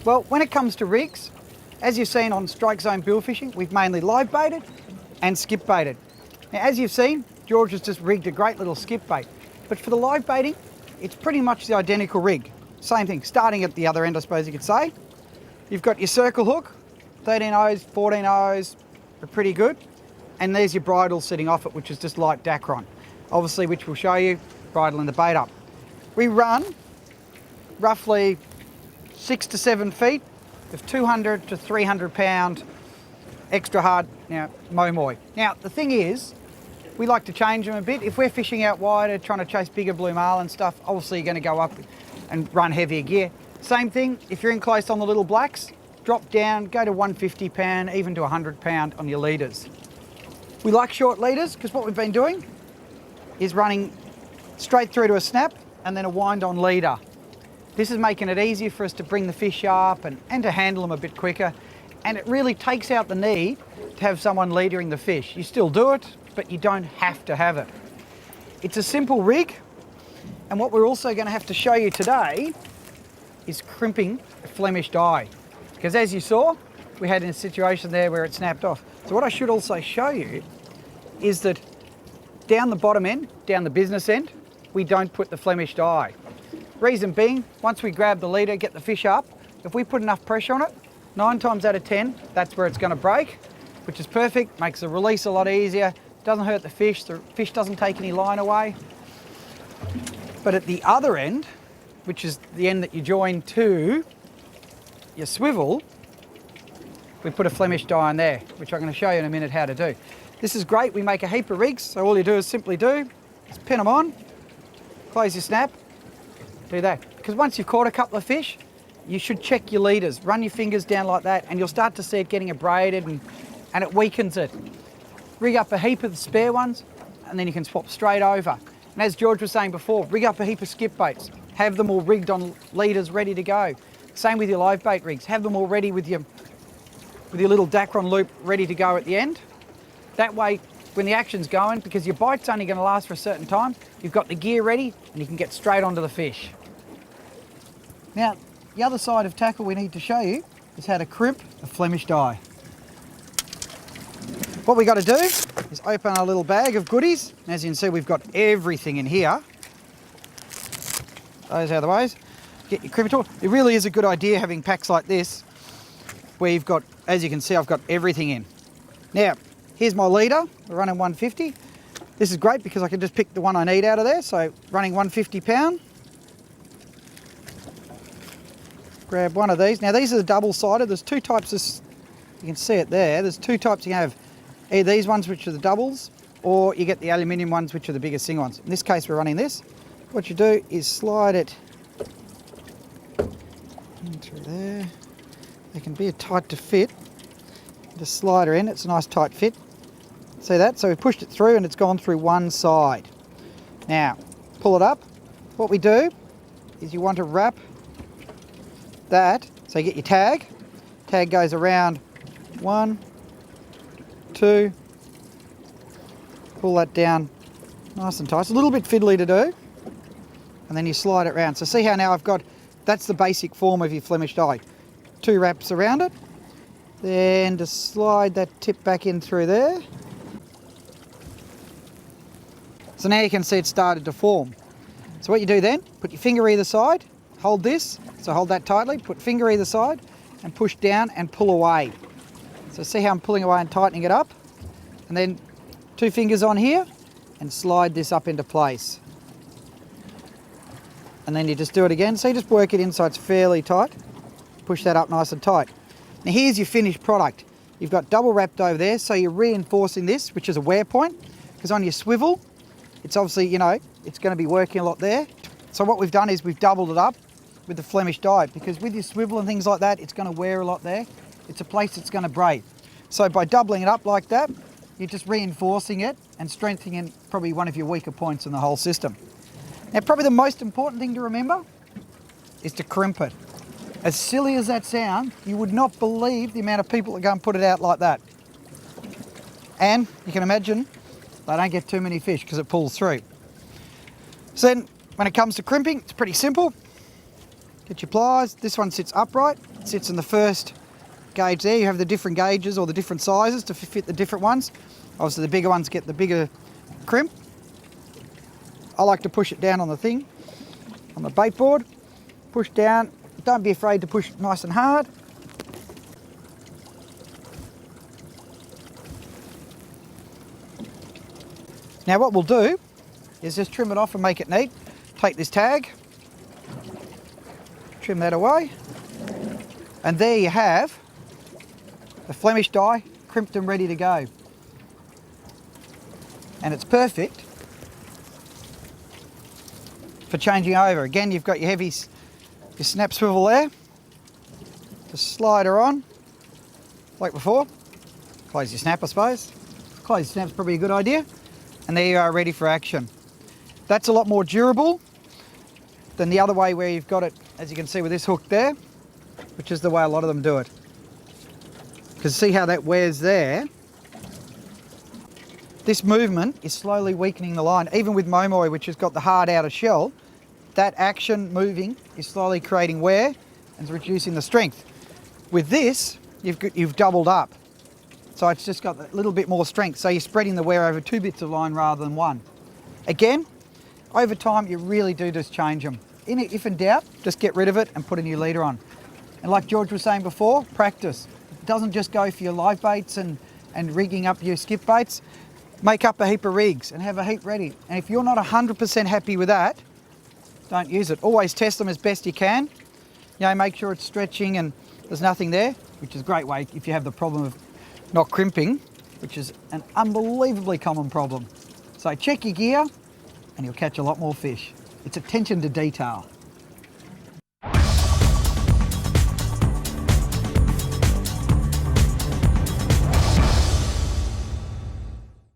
Well, when it comes to rigs, as you've seen on Strikezone Billfishing, we've mainly live baited and skip baited. Now, as you've seen, George has just rigged a great little skip bait. But for the live baiting, it's pretty much the identical rig. Same thing, starting at the other end, I suppose you could say. You've got your circle hook, 13 O's, 14 O's, are pretty good. And there's your bridle sitting off it, which is just light Dacron. Obviously, which we'll show you, bridle and the bait up. We run roughly 6 to 7 feet of 200 to 300 pound extra hard momoy. Now, the thing is, we like to change them a bit. If we're fishing out wider, trying to chase bigger blue marlin stuff, obviously you're going to go up and run heavier gear. Same thing, if you're in close on the little blacks, drop down, go to 150 pound, even to 100 pound on your leaders. We like short leaders because what we've been doing is running straight through to a snap and then a wind on leader. This is making it easier for us to bring the fish up and to handle them a bit quicker. And it really takes out the need to have someone leadering the fish. You still do it, but you don't have to have it. It's a simple rig. And what we're also going to have to show you today is crimping a Flemish die. Because as you saw, we had a situation there where it snapped off. So what I should also show you is that down the bottom end, down the business end, we don't put the Flemish die. Reason being, once we grab the leader, get the fish up, if we put enough pressure on it, 9 times out of 10, that's where it's going to break, which is perfect, makes the release a lot easier, doesn't hurt the fish doesn't take any line away. But at the other end, which is the end that you join to your swivel, we put a Flemish die on there, which I'm going to show you in a minute how to do. This is great, we make a heap of rigs, so all you do is simply pin them on, close your snap, do that. Because once you've caught a couple of fish, you should check your leaders, run your fingers down like that, and you'll start to see it getting abraded and it weakens it. Rig up a heap of the spare ones, and then you can swap straight over. And as George was saying before, rig up a heap of skip baits, have them all rigged on leaders ready to go. Same with your live bait rigs, have them all ready with your little Dacron loop ready to go at the end. That way, when the action's going, because your bite's only going to last for a certain time, you've got the gear ready and you can get straight onto the fish. Now, the other side of tackle we need to show you is how to crimp a Flemish die. What we got to do is open our little bag of goodies. As you can see, we've got everything in here. Those are the ways. Get your crimper tool. It really is a good idea having packs like this where you've got, as you can see, I've got everything in. Now, here's my leader. We're running 150. This is great because I can just pick the one I need out of there. So running 150 pound. Grab one of these. Now these are the double-sided. There's two types of, you can see it there. There's two types. You can have either these ones, which are the doubles, or you get the aluminium ones, which are the bigger single ones. In this case, we're running this. What you do is slide it in through there. They can be tight to fit. Just slide her in. It's a nice tight fit. See that? So we pushed it through and it's gone through one side. Now, pull it up. What we do is you want to wrap that. So you get your tag. Tag goes around 1, 2. Pull that down nice and tight. It's a little bit fiddly to do. And then you slide it around. So see how now I've got, that's the basic form of your Flemish die. 2 wraps around it. Then just slide that tip back in through there. So now you can see it started to form. So what you do then, put your finger either side, hold this, so hold that tightly, put finger either side and push down and pull away. So see how I'm pulling away and tightening it up? And then 2 fingers on here and slide this up into place. And then you just do it again. So you just work it in so it's fairly tight. Push that up nice and tight. Now here's your finished product. You've got double wrapped over there, so you're reinforcing this, which is a wear point, because on your swivel, it's obviously, you know, it's going to be working a lot there. So what we've done is we've doubled it up with the Flemish die, because with your swivel and things like that, it's going to wear a lot there. It's a place that's going to break. So by doubling it up like that, you're just reinforcing it and strengthening probably one of your weaker points in the whole system. Now probably the most important thing to remember is to crimp it. As silly as that sounds, you would not believe the amount of people that go and put it out like that. And you can imagine they don't get too many fish because it pulls through. So then when it comes to crimping, it's pretty simple. Get your pliers. This one sits upright. sits in the first gauge there. You have the different gauges or the different sizes to fit the different ones. Obviously the bigger ones get the bigger crimp. I like to push it down on the thing, on the bait board. Push down. Don't be afraid to push nice and hard. Now what we'll do is just trim it off and make it neat. Take this tag, trim that away, and there you have the Flemish dye crimped and ready to go. And it's perfect for changing over. Again, you've got your heavy, your snap swivel there. Just slide her on, like before. Close your snap, I suppose. Close your snap's probably a good idea. And there you are, ready for action. That's a lot more durable than the other way where you've got it, as you can see with this hook there, which is the way a lot of them do it. Because see how that wears there? This movement is slowly weakening the line. Even with Momoi, which has got the hard outer shell, that action moving is slowly creating wear and reducing the strength. With this, you've doubled up. So it's just got a little bit more strength. So you're spreading the wear over 2 bits of line rather than one. Again, over time, you really do just change them. If in doubt, just get rid of it and put a new leader on. And like George was saying before, practice. It doesn't just go for your live baits and rigging up your skip baits. Make up a heap of rigs and have a heap ready. And if you're not 100% happy with that, don't use it. Always test them as best you can. You know, make sure it's stretching and there's nothing there, which is a great way if you have the problem of not crimping, which is an unbelievably common problem. So check your gear and you'll catch a lot more fish. It's attention to detail.